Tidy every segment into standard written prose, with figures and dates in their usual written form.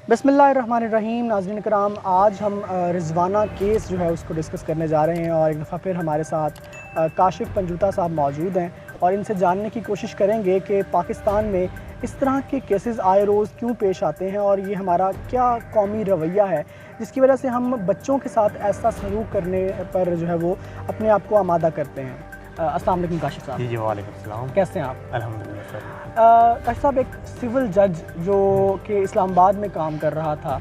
बिस्मिल्लाहिर्रहमानिर्रहीम। नाज़रीन कराम, आज हम रिज़वाना केस जो है उसको डिस्कस करने जा रहे हैं और एक दफ़ा फिर हमारे साथ काशिफ़ पंजूता साहब मौजूद हैं और इनसे जानने की कोशिश करेंगे कि पाकिस्तान में इस तरह के केसेस आए रोज़ क्यों पेश आते हैं और ये हमारा क्या कौमी रवैया है जिसकी वजह से हम बच्चों के साथ ऐसा सलूक करने पर जो है वो अपने आप को आमादा करते हैं। अस्सलाम वालेकुम काशिफ़ साहब। जी वालेकुम सलाम। कैसे हैं आप? अल्हम्दुलिल्लाह सर। काशिफ़ साहब, एक सिविल जज जो कि इस्लामाबाद में काम कर रहा था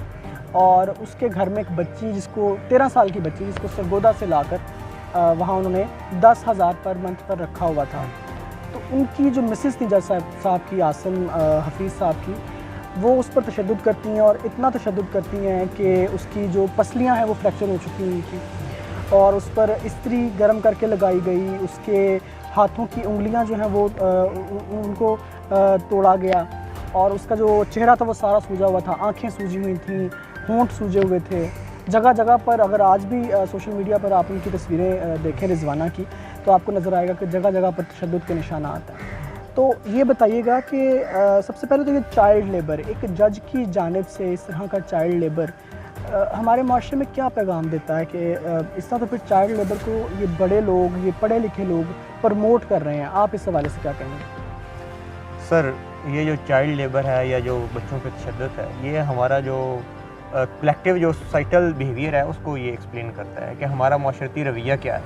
और उसके घर में एक बच्ची जिसको 13 साल की बच्ची जिसको सरगोदा से लाकर वहाँ उन्होंने 10,000 पर मंथ पर रखा हुआ था। तो उनकी जो मिसेस थी जज साहब की, आसिम हफीज़ साहब की, वो उस पर तशद्दुद करती हैं और इतना तशद्दुद करती हैं कि उसकी जो पसलियाँ हैं वो फ्रैक्चर हो चुकी हुई थी और उस पर इस्त्री गर्म करके लगाई गई, उसके हाथों की उंगलियां जो हैं वो उनको तोड़ा गया और उसका जो चेहरा था वो सारा सूजा हुआ था, आंखें सूजी हुई थी, होंठ सूजे हुए थे। जगह जगह पर अगर आज भी सोशल मीडिया पर आप उनकी तस्वीरें देखें रिज़वाना की तो आपको नज़र आएगा कि जगह जगह पर तशद्दुद के निशानात हैं। तो ये बताइएगा कि सबसे पहले तो ये चाइल्ड लेबर, एक जज की जानिब से इस तरह का चाइल्ड लेबर हमारे माशरे में क्या पैगाम देता है कि इस तरह तो फिर चाइल्ड लेबर को ये बड़े लोग, ये पढ़े लिखे लोग प्रमोट कर रहे हैं। आप इस हवाले से क्या कहेंगे? सर, ये जो चाइल्ड लेबर है या जो बच्चों पे तशद्दुद है, ये हमारा जो कलेक्टिव जो सोसाइटल बिहेवियर है उसको ये एक्सप्लेन करता है कि हमारा माशरती रवैया क्या है।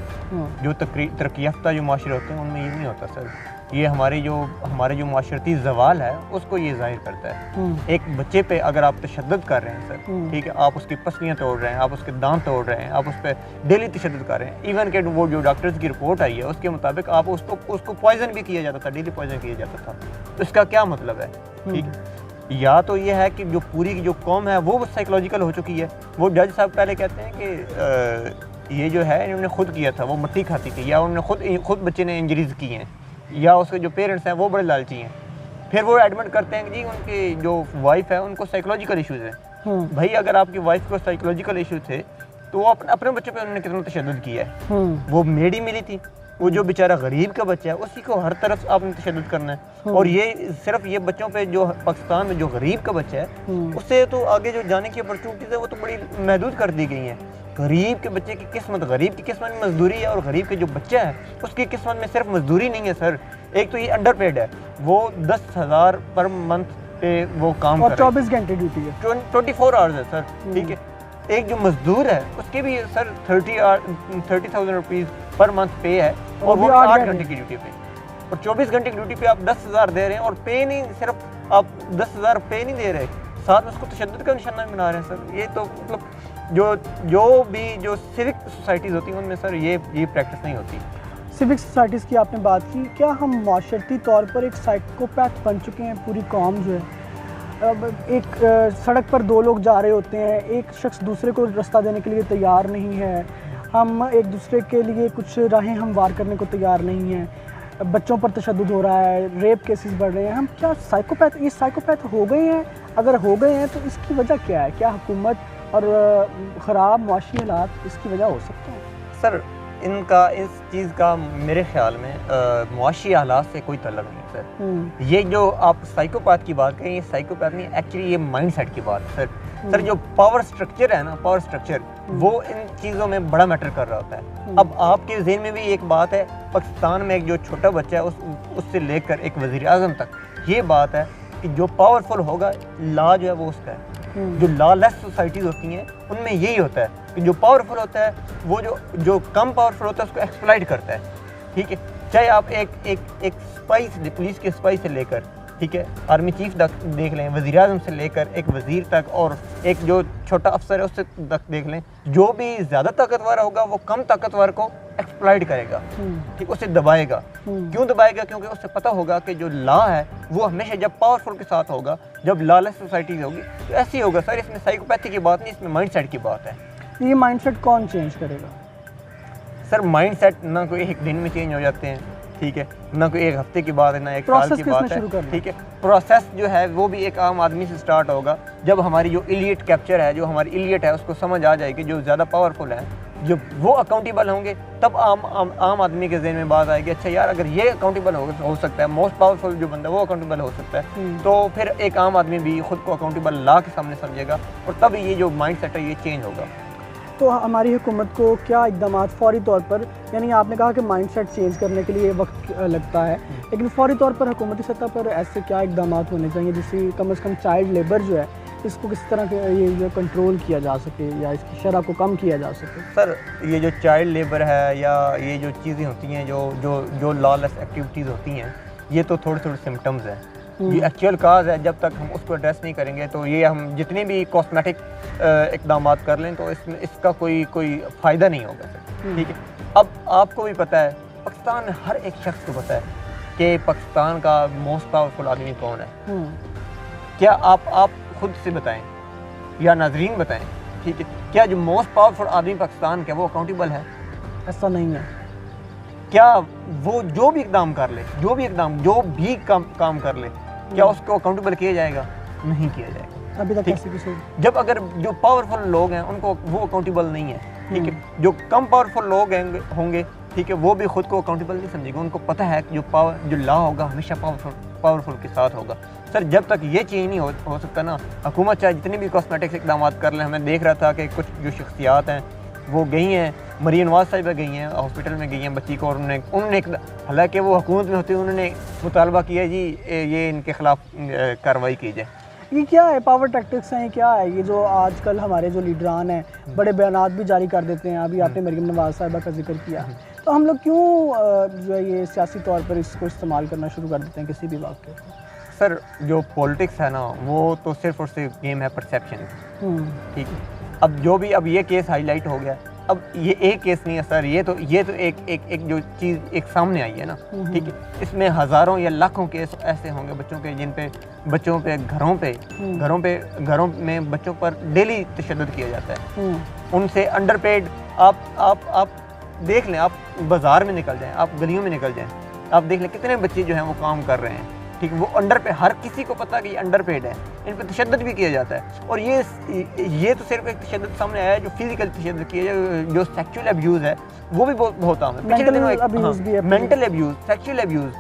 जो तरक्की याफ्ता जो माशरे होते हैं उनमें ये नहीं होता सर। ये हमारे जो माशरती जवाल है उसको ये ज़ाहिर करता है। एक बच्चे पे अगर आप तशद्दुद कर रहे हैं सर, ठीक है, आप उसकी पसलियाँ तोड़ रहे हैं, आप उसके दांत तोड़ रहे हैं, आप उस पर डेली तशद्दुद कर रहे हैं। इवन के वो जो डॉक्टर्स की रिपोर्ट आई है उसके मुताबिक आप उसको पॉइजन भी किया जाता था, डेली पॉइजन किया जाता था। तो इसका क्या मतलब है? ठीक है, या तो ये है कि जो पूरी की जो कौम है वो साइकोलॉजिकल हो चुकी है। वो जज साहब पहले कहते हैं कि ये जो है इन्होंने खुद किया था, वो मट्टी खाती थी, या उन्होंने खुद बच्चे ने इंजरीज की हैं, या उसके जो पेरेंट्स हैं वो बड़े लालची हैं। फिर वो एडमिट करते हैं कि जी उनकी जो वाइफ है उनको साइकोलॉजिकल इश्यूज़ हैं। भाई, अगर आपकी वाइफ को साइकोलॉजिकल इशू थे तो वो अपने बच्चे पे उन्होंने कितना तशद्दुद किया है। वो मेडी मिली थी, वो जो बेचारा गरीब का बच्चा है उसी को हर तरफ आपने तशद्दुद करना है। और ये सिर्फ ये बच्चों पे जो पाकिस्तान में जो गरीब का बच्चा है उससे तो आगे जो जाने की अपॉर्चुनिटीज़ है वो तो बड़ी महदूद कर दी गई हैं। गरीब के बच्चे की किस्मत, गरीब की किस्मत में मजदूरी है और गरीब के जो बच्चा है उसकी किस्मत में सिर्फ मजदूरी नहीं है सर। एक तो ये अंडरपेड है, वो 10,000 पर मंथ पे वो काम और 24 घंटे ड्यूटी है, 24 आवर्स है सर। ठीक है, एक जो मजदूर है उसके भी सर 30,000 रुपीज़ पर मंथ पे है और वो 8 घंटे की ड्यूटी पे, और 24 घंटे की ड्यूटी पे आप 10,000 दे रहे हैं और पे नहीं, सिर्फ आप 10,000 पे नहीं दे रहे, साथ में उसको तशद्दुद का निशाना भी बना रहे हैं सर। ये तो मतलब जो सिविक सोसाइटीज़ होती हैं उनमें सर ये प्रैक्टिस नहीं होती। सिविक सोसाइटीज़ की आपने बात की, क्या हम माशरती तौर पर एक साइकोपैथ बन चुके हैं? पूरी कौम जो है, अब एक सड़क पर दो लोग जा रहे होते हैं, एक शख्स दूसरे को रास्ता देने के लिए तैयार नहीं है, हम एक दूसरे के लिए कुछ राहें हमवार करने को तैयार नहीं हैं, बच्चों पर तशद्दुद हो रहा है, रेप केसेस बढ़ रहे हैं। हम क्या साइकोपैथ हो गए हैं? अगर हो गए हैं तो इसकी वजह क्या है? क्या हुकूमत और ख़राब मुआशी हालात इसकी वजह हो सकते हैं? सर, इस चीज़ का मेरे ख्याल में मुआशी हालात से कोई तल्लुक़ नहीं सर। ये जो आप साइकोपैथ की बात करें, ये साइकोपैथ नहीं, एक्चुअली ये माइंडसेट की बात है सर। जो पावर स्ट्रक्चर है ना, पावर स्ट्रक्चर वो इन चीज़ों में बड़ा मैटर कर रहा होता है। अब आपके ज़हन में भी एक बात है, पाकिस्तान में एक जो छोटा बच्चा है उससे लेकर एक वज़ीर आज़म तक, ये बात है कि जो पावरफुल होगा लॉ जो है वो उसका है। जो लॉलेस सोसाइटीज़ होती हैं उनमें यही होता है कि जो पावरफुल होता है वो जो कम पावरफुल होता है उसको एक्सप्लॉइट करता है। ठीक है, चाहे आप एक स्पाई से, पुलिस के स्पाई से लेकर, ठीक है, आर्मी चीफ तक देख लें, वज़ीर आज़म से लेकर एक वज़ीर तक, और एक जो छोटा अफसर है उससे तक देख लें, जो भी ज़्यादा ताकतवर होगा वो कम ताकतवर को एक्सप्लॉइट करेगा, ठीक, उसे दबाएगा। क्यों दबाएगा? क्योंकि उसे पता होगा कि जो लॉ है वो हमेशा जब पावरफुल के साथ होगा, जब लॉलेस सोसाइटी होगी तो ऐसे ही होगा सर। इसमें साइकोपैथी की बात नहीं, इसमें माइंडसेट की बात है। ये माइंडसेट कौन चेंज करेगा? सर, माइंडसेट ना कोई एक दिन में चेंज हो जाते हैं, ठीक है, ना कोई एक हफ्ते की बात है, ना एक साल की बात है। ठीक है, प्रोसेस जो है वो भी एक आम आदमी से स्टार्ट होगा। जब हमारी जो इलियट कैप्चर है, जो हमारी इलियट है, उसको समझ आ जाएगी, जो ज़्यादा पावरफुल है जब वो अकाउंटेबल होंगे तब आम आदमी के जहन में बात आएगी, अच्छा यार अगर ये अकाउंटेबल हो सकता है, मोस्ट पावरफुल जो बंदा वो अकाउंटेबल हो सकता है, तो फिर एक आम आदमी भी खुद को अकाउंटेबल ला के सामने समझेगा और तब ये जो माइंड सेट है ये चेंज होगा। तो हमारी हुकूमत को क्या इकदाम फ़ौरी तौर पर, यानी आपने कहा कि माइंड सेट चेंज करने के लिए वक्त लगता है, लेकिन फ़ौरी तौर पर हुकूमती सतह पर ऐसे क्या इकदाम होने चाहिए जिससे कम से कम चाइल्ड लेबर जो है इसको किस तरह के ये जो कंट्रोल किया जा सके या इसकी शरह को कम किया जा सके? सर ये जो चाइल्ड लेबर है या ये जो चीज़ें होती हैं जो लॉलेस एक्टिविटीज़ होती हैं, ये तो थोड़े थोड़े सिम्टम्स हैं, ये एक्चुअल काज है। जब तक हम उसको एड्रेस नहीं करेंगे तो ये हम जितने भी कॉस्मेटिक इकदाम कर लें तो इसमें इसका कोई फ़ायदा नहीं होगा सर, ठीक है। अब आपको भी पता है, पाकिस्तान में हर एक शख्स को पता है कि पाकिस्तान का मोस्ट पावरफुल आदमी कौन है। क्या आप खुद से बताएं या नाजरीन बताएं, ठीक है, क्या जो मोस्ट पावरफुल आदमी पाकिस्तान का वो अकाउंटेबल है? ऐसा नहीं है। क्या वो जो भी इकदाम कर ले, जो भी काम कर ले, क्या उसको अकाउंटेबल किया जाएगा? नहीं किया जाएगा अभी तक ऐसे किसी। जब अगर जो पावरफुल लोग हैं उनको वो अकाउंटेबल नहीं है, ठीक है, जो कम पावरफुल लोग होंगे, ठीक है, वो भी खुद को अकाउंटेबल नहीं समझेंगे। उनको पता है कि जो लॉ होगा हमेशा पावरफुल के साथ होगा। सर जब तक ये चेंज नहीं हो सकता ना, हुकूमत चाहे जितने भी कॉस्मेटिक्स इकदाम कर लें। हमें देख रहा था कि कुछ जो शख्सियात हैं वो गई हैं, मरियम नवाज साहिबा गई हैं, हॉस्पिटल में गई हैं बच्ची को, और उन्होंने हालांकि वो हुकूमत में होती है, उन्होंने मुतालबा किया जी ये इनके खिलाफ कार्रवाई की जाए। ये क्या है, पावर टैक्टिक्स हैं, क्या है ये जो आजकल हमारे जो लीडरान हैं बड़े बयानात भी जारी कर देते हैं? अभी आपने मरियम नवाज साहिबा का जिक्र किया, तो हम लोग क्यों जो है ये सियासी तौर पर इसको इस्तेमाल करना शुरू कर देते हैं किसी भी वाक़े को? सर जो पॉलिटिक्स है ना वो तो सिर्फ और सिर्फ गेम है परसेप्शन, ठीक है। अब ये केस हाईलाइट हो गया, अब ये एक केस नहीं है सर, ये तो एक जो चीज़ एक सामने आई है ना, ठीक है, इसमें हज़ारों या लाखों केस ऐसे होंगे बच्चों के, जिन पे बच्चों पे घरों में बच्चों पर डेली तशद्दुद किया जाता है, उनसे अंडरपेड। आप देख लें, आप बाज़ार में निकल जाएं, आप गलियों में निकल जाएं, आप देख लें कितने बच्चे जो हैं वो काम कर रहे हैं, ठीक है, वो अंडर पे, हर किसी को पता है कि ये अंडर पेड है, इन पर तशद्दुद भी किया जाता है। और ये तो सिर्फ एक तशद्दुद सामने आया है, जो फिजिकल तशद्दुद किया जाए, जो सेक्सुअल अब्यूज़ है वो भी बहुत आम है। Mental abuse, sexual abuse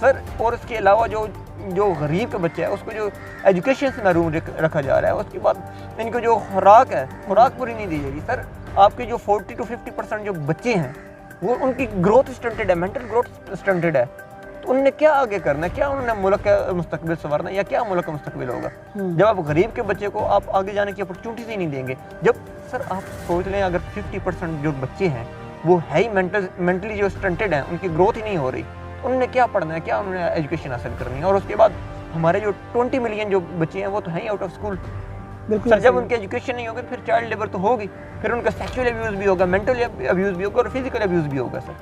sir, और उसके अलावा जो गरीब का बच्चा है उसको जो एजुकेशन से महरूम रखा जा रहा है, उसके बाद इनको जो खुराक पूरी नहीं दी जाएगी। सर आपके जो 40 to 50% जो बच्चे हैं वो उनकी ग्रोथ स्टंटेड है, मेंटल ग्रोथ स्टंटेड है, तो उन्होंने क्या आगे करना है? क्या उन्होंने मुल्क का मुस्तकबिल संवारना, या क्या मुल्क का मुस्तकबिल होगा जब आप गरीब के बच्चे को आप आगे जाने की अपॉर्चुनिटी ही नहीं देंगे? जब सर आप सोच लें अगर 50% जो बच्चे हैं वो है ही मेंटली जो स्टंटेड हैं, उनकी ग्रोथ ही नहीं हो रही, तो उन्होंने क्या पढ़ना है, क्या उन्होंने एजुकेशन हासिल करनी है? और उसके बाद हमारे जो 20 मिलियन जो बच्चे हैं वो तो हैं ही आउट ऑफ स्कूल। सर जब उनकी एजुकेशन नहीं होगी फिर चाइल्ड लेबर तो होगी, फिर उनका सेक्सुअल अब्यूज़ भी होगा, मेंटल अब्यूज़ भी होगा और फिजिकल अब्यूज़ भी होगा। सर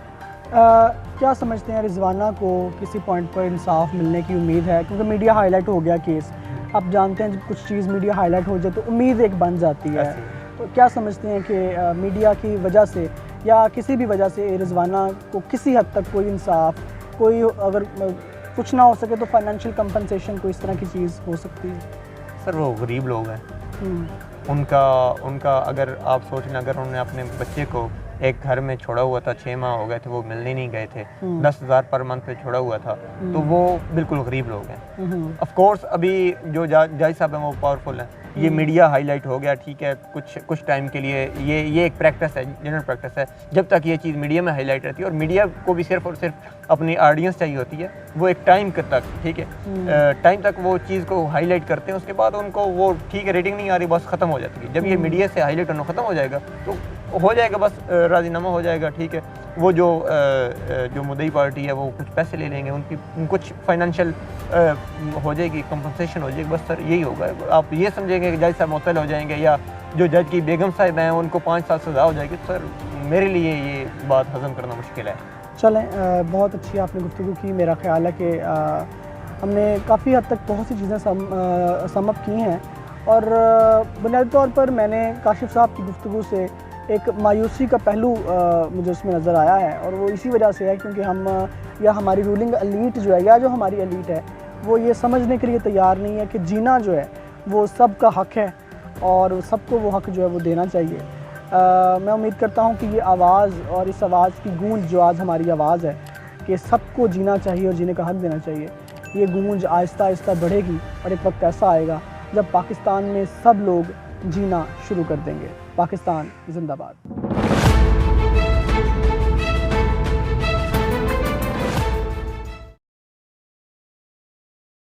क्या समझते हैं रिजवाना को किसी पॉइंट पर इंसाफ मिलने की उम्मीद है? क्योंकि मीडिया हाईलाइट हो गया केस, आप जानते हैं जब कुछ चीज़ मीडिया हाईलाइट हो जाए तो उम्मीद एक बन जाती है, तो क्या समझते हैं कि मीडिया की वजह से या किसी भी वजह से रिजवाना को किसी हद तक कोई इंसाफ, कोई अगर कुछ ना हो सके तो फाइनेंशियल कंपनसेशन, कोई इस तरह की चीज़ हो सकती है? सर वो गरीब लोग हैं, उनका अगर आप सोचें, अगर उन्होंने अपने बच्चे को एक घर में छोड़ा हुआ था, 6 माह हो गए थे, वो मिलने नहीं गए थे, 10,000 पर मंथ पे छोड़ा हुआ था, तो वो बिल्कुल गरीब लोग हैं। ऑफ कोर्स अभी जो जज साहब हैं वो पावरफुल हैं, ये मीडिया हाईलाइट हो गया, ठीक है, कुछ टाइम के लिए ये एक प्रैक्टिस है, जनरल प्रैक्टिस है, जब तक ये चीज़ मीडिया में हाईलाइट रहती है, और मीडिया को भी सिर्फ और सिर्फ अपनी ऑडियंस चाहिए होती है, वो एक टाइम तक, ठीक है, टाइम तक वो चीज़ को हाईलाइट करते हैं, उसके बाद उनको वो ठीक है रेटिंग नहीं आ रही, बस ख़त्म हो जाती है। जब ये मीडिया से हाईलाइट होना ख़त्म हो जाएगा तो हो जाएगा, बस राजीनामा हो जाएगा, ठीक है, वो जो मुद्दई पार्टी है वो कुछ पैसे ले लेंगे, उनकी कुछ फाइनेंशियल हो जाएगी, कंपनसेशन हो जाएगी, बस सर यही होगा। आप ये समझेंगे कि जज साहब मुअत्तल हो जाएंगे या जो जज की बेगम साहिब हैं उनको 5 साल सज़ा हो जाएगी, सर मेरे लिए ये बात हज़म करना मुश्किल है। चलें, बहुत अच्छी आपने गुफ्तगू की। मेरा ख्याल है कि हमने काफ़ी हद तक बहुत सी चीज़ें समअप की हैं, और बुनियादी तौर पर मैंने काशिफ साहब की गुफ्तगू से एक मायूसी का पहलू मुझे उसमें नज़र आया है, और वो इसी वजह से है क्योंकि हम या हमारी रूलिंग एलीट जो है, या जो हमारी एलीट है, वो ये समझने के लिए तैयार नहीं है कि जीना जो है वो सबका हक़ है और सबको वो हक़ जो है वो देना चाहिए। मैं उम्मीद करता हूँ कि ये आवाज़ और इस आवाज़ की गूंज जो आज हमारी आवाज़ है कि सबको जीना चाहिए और जीने का हक देना चाहिए, ये गूंज आहिस्ता आहिस्ता बढ़ेगी और एक वक्त ऐसा आएगा जब पाकिस्तान में सब लोग जीना शुरू कर देंगे। पाकिस्तान जिंदाबाद।